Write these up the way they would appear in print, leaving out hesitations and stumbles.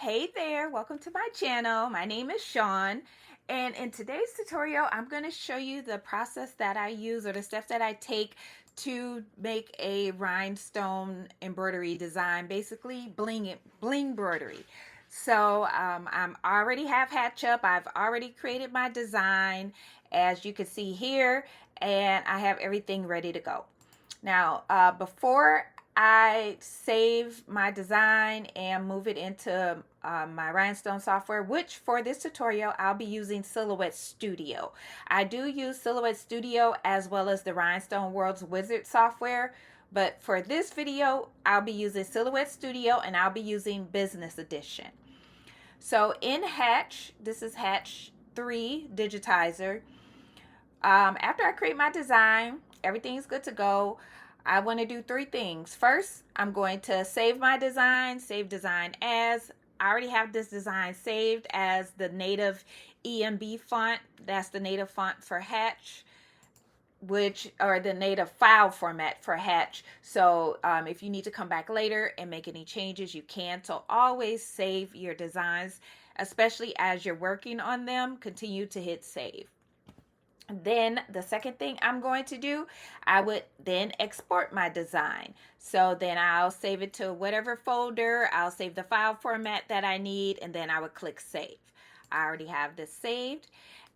Hey there, welcome to my channel. My name is Sean, and in today's tutorial I'm going to show you the process that I use, or the steps that I take to make a rhinestone embroidery design, basically bling embroidery. So I'm already have hatch up. I've already created my design, as you can see here, and I have everything ready to go. Now, before I save my design and move it into my rhinestone software, which for this tutorial I'll be using Silhouette Studio. I do use Silhouette Studio as well as the Rhinestone World's Wizard software, but for this video I'll be using Silhouette Studio and I'll be using Business Edition. So in Hatch, this is Hatch 3 Digitizer. After I create my design, everything's good to go. I want to do three things. First, I'm going to save my design, save design as. I already have this design saved as the native EMB font. That's the native font for Hatch, or the native file format for Hatch. So if you need to come back later and make any changes, you can. So always save your designs, especially as you're working on them. Continue to hit save. Then the second thing I'm going to do, I would then export my design. So then I'll save it to whatever folder. I'll save the file format that I need, and then I would click save. I already have this saved.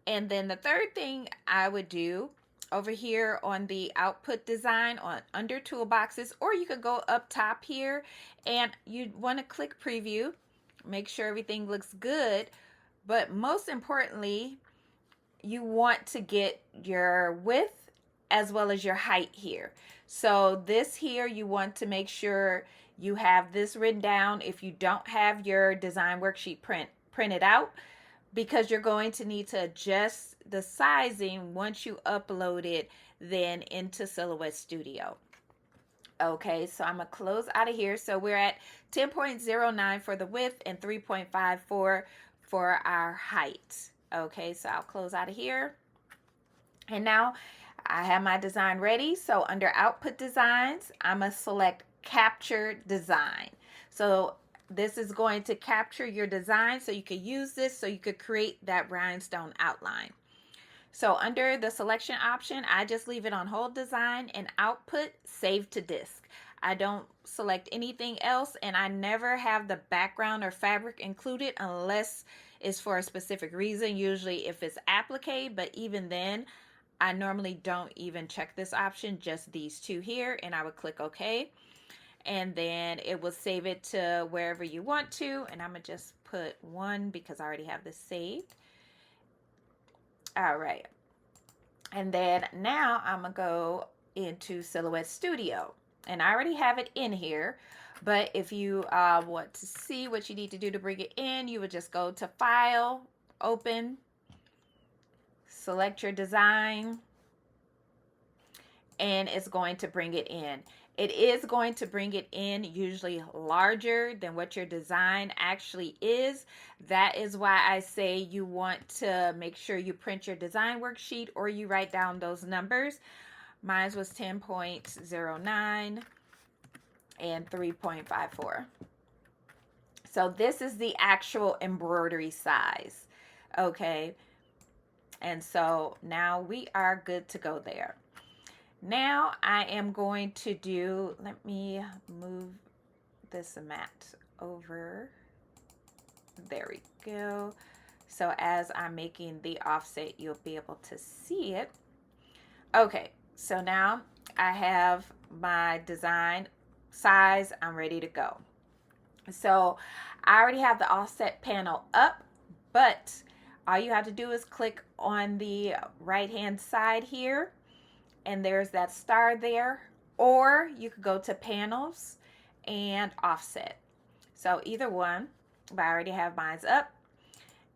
And then the third thing I would do over here on the output design under toolboxes, or you could go up top here and you want to click preview, make sure everything looks good. But most importantly, you want to get your width as well as your height here. So this here, you want to make sure you have this written down if you don't have your design worksheet printed out, because you're going to need to adjust the sizing once you upload it then into Silhouette Studio. Okay, so I'm gonna close out of here. So we're at 10.09 for the width and 3.54 for our height. Okay, so I'll close out of here. And now I have my design ready. So under output designs, I'm going to select capture design. So this is going to capture your design so you could use this, so you could create that rhinestone outline. So under the selection option, I just leave it on hold design and output save to disk. I don't select anything else, and I never have the background or fabric included unless it's for a specific reason, usually if it's applique, but even then I normally don't even check this option, just these two here, and I would click OK, and then it will save it to wherever you want to, and I'm gonna just put 1 because I already have this saved. All right, and then now I'm gonna go into Silhouette Studio, and I already have it in here. But if you want to see what you need to do to bring it in, you would just go to File, Open, select your design, and it's going to bring it in. It is going to bring it in usually larger than what your design actually is. That is why I say you want to make sure you print your design worksheet or you write down those numbers. Mine was 10.09. and 3.54. So this is the actual embroidery size. Okay, and so now we are good to go there. Now I am going to do, let me move this mat over. There we go. So as I'm making the offset, you'll be able to see it. Okay, so now I have my design size. I'm ready to go. So I already have the offset panel up, but all you have to do is click on the right hand side here, and there's that star there, or you could go to panels and offset. So either one, but I already have mine up,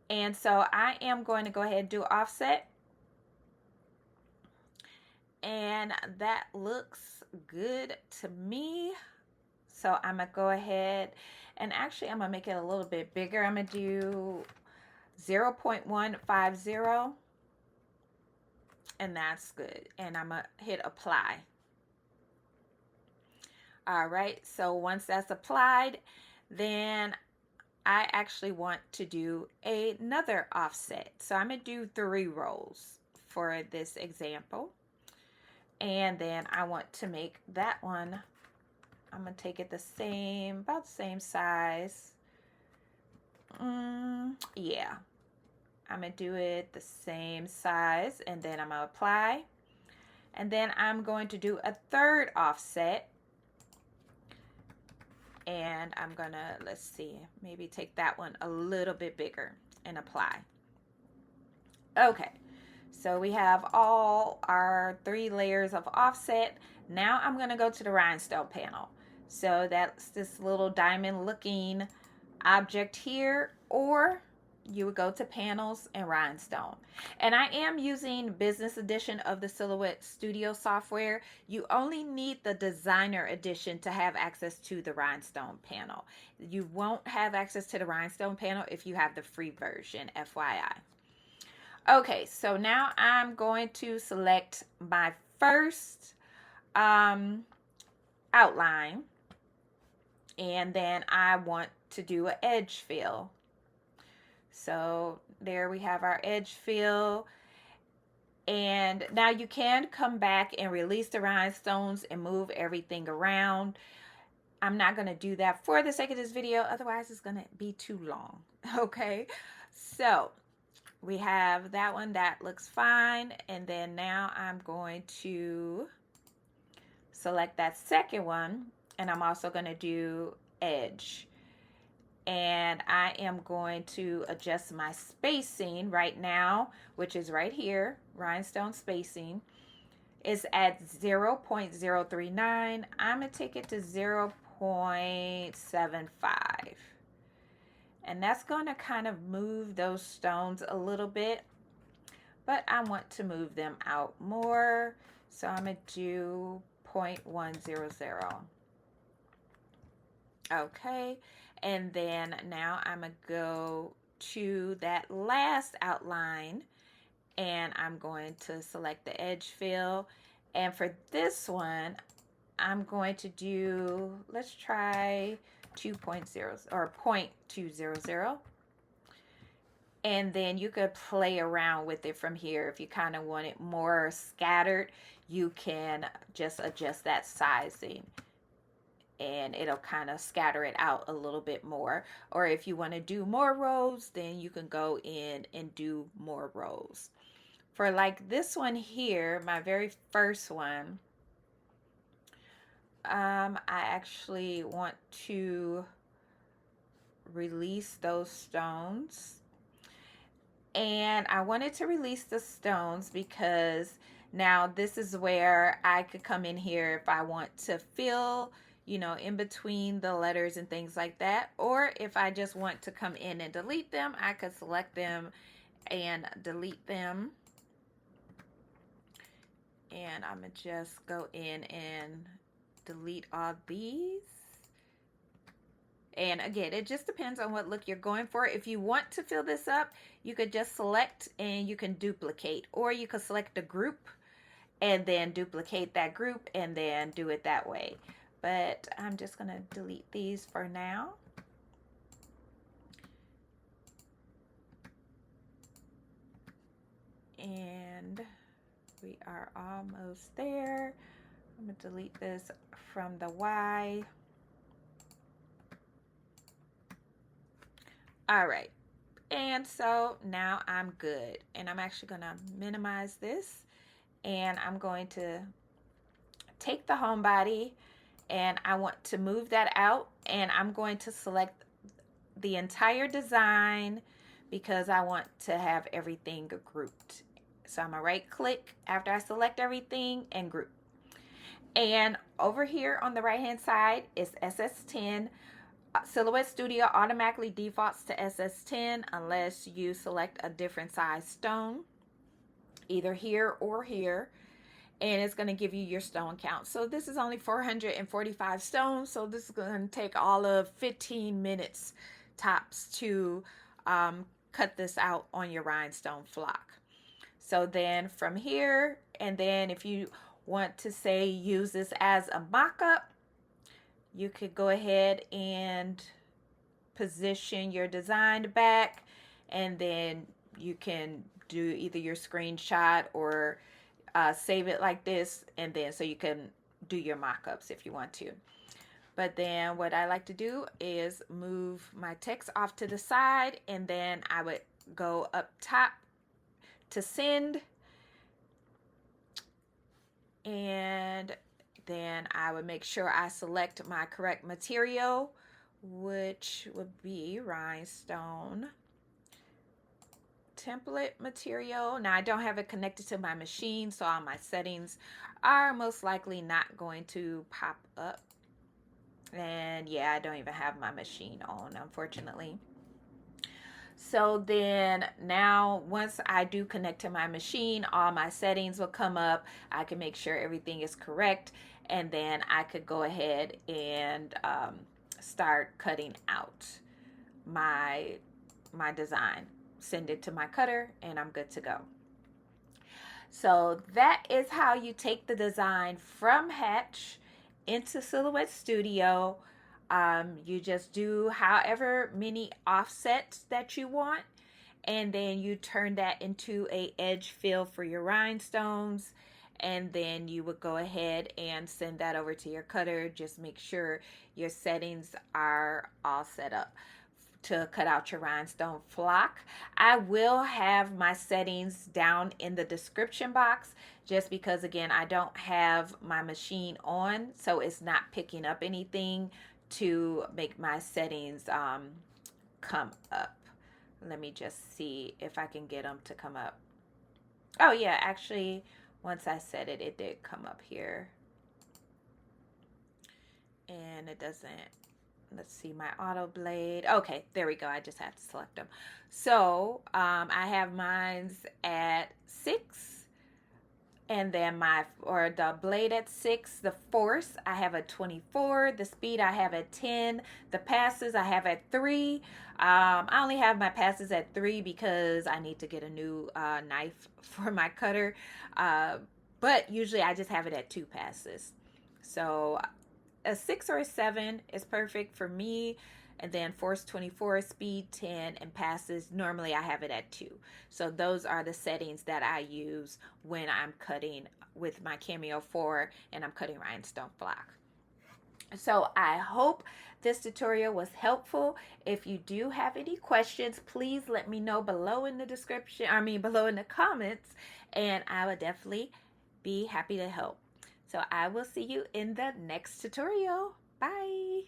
and so I am going to go ahead and do offset, and that looks good to me. So I'm gonna go ahead and actually I'm gonna make it a little bit bigger. I'm gonna do 0.150, and that's good. And I'm gonna hit apply. All right, so once that's applied, then I actually want to do another offset. So I'm going to do 3 rows for this example. And then I want to make that one, I'm going to take it the same, about the same size. Yeah. I'm going to do it the same size, and then I'm going to apply. And then I'm going to do a 3rd offset. And I'm going to, let's see, maybe take that one a little bit bigger and apply. Okay. So we have all our 3 layers of offset. Now I'm going to go to the rhinestone panel. So that's this little diamond looking object here, or you would go to panels and rhinestone. And I am using business edition of the Silhouette Studio software. You only need the designer edition to have access to the rhinestone panel. You won't have access to the rhinestone panel if you have the free version, FYI. Okay, so now I'm going to select my first outline, and then I want to do an edge fill. So there we have our edge fill, and now you can come back and release the rhinestones and move everything around. I'm not going to do that for the sake of this video, otherwise it's going to be too long. Okay, so we have that one, that looks fine. And then now I'm going to select that second one, and I'm also going to do edge. And I am going to adjust my spacing right now, which is right here. Rhinestone spacing is at 0.039. I'm going to take it to 0.75. And that's going to kind of move those stones a little bit, but I want to move them out more. So I'm going to do 0.100. Okay, and then now I'm going to go to that last outline, and I'm going to select the edge fill. And for this one, I'm going to do, let's try 2.0 or 0.200. And then you could play around with it from here. If you kind of want it more scattered, you can just adjust that sizing, and it'll kind of scatter it out a little bit more. Or if you want to do more rows, then you can go in and do more rows. For like this one here, my very first one, I actually want to release those stones. And I wanted to release the stones because now this is where I could come in here if I want to fill, you know, in between the letters and things like that. Or if I just want to come in and delete them, I could select them and delete them. And I'm going to just go in and delete all these. And again, it just depends on what look you're going for. If you want to fill this up, you could just select and you can duplicate. Or you could select a group and then duplicate that group and then do it that way. But I'm just going to delete these for now. And we are almost there. I'm going to delete this from the Y. All right, and so now I'm good, and I'm actually going to minimize this, and I'm going to take the home body, and I want to move that out, and I'm going to select the entire design because I want to have everything grouped. So I'm going to right click after I select everything and group. And over here on the right hand side is SS10. Silhouette Studio automatically defaults to SS10 unless you select a different size stone, either here or here, and it's going to give you your stone count. So this is only 445 stones, so this is going to take all of 15 minutes tops to cut this out on your rhinestone flock. So then from here, and then if you want to say use this as a mock-up, you could go ahead and position your design back, and then you can do either your screenshot or save it like this, and then so you can do your mock-ups if you want to. But then what I like to do is move my text off to the side, and then I would go up top to send, and then I would make sure I select my correct material, which would be rhinestone template material. Now I don't have it connected to my machine, so all my settings are most likely not going to pop up. And yeah, I don't even have my machine on, unfortunately. So then now once I do connect to my machine, all my settings will come up. I can make sure everything is correct, and then I could go ahead and start cutting out my design, send it to my cutter, and I'm good to go. So that is how you take the design from Hatch into Silhouette Studio. You just do however many offsets that you want, and then you turn that into a edge fill for your rhinestones, and then you would go ahead and send that over to your cutter. Just make sure your settings are all set up to cut out your rhinestone flock. I will have my settings down in the description box, just because again I don't have my machine on, so it's not picking up anything to make my settings come up. Let me just see if I can get them to come up. Oh yeah, actually once I set it, it did come up here, and it doesn't. Let's see, my auto blade. Okay, there we go. I just have to select them. So I have mines at 6, and then the blade at 6. The force I have at 24. The speed I have at 10. The passes I have at 3. I only have my passes at 3 because I need to get a new knife for my cutter. But usually I just have it at 2 passes. So a 6 or a 7 is perfect for me, and then force 24, speed 10, and passes normally I have it at 2. So those are the settings that I use when I'm cutting with my Cameo 4 and I'm cutting rhinestone flock. So I hope this tutorial was helpful. If you do have any questions, please let me know below in the description, below in the comments, and I will definitely be happy to help. So I will see you in the next tutorial. Bye.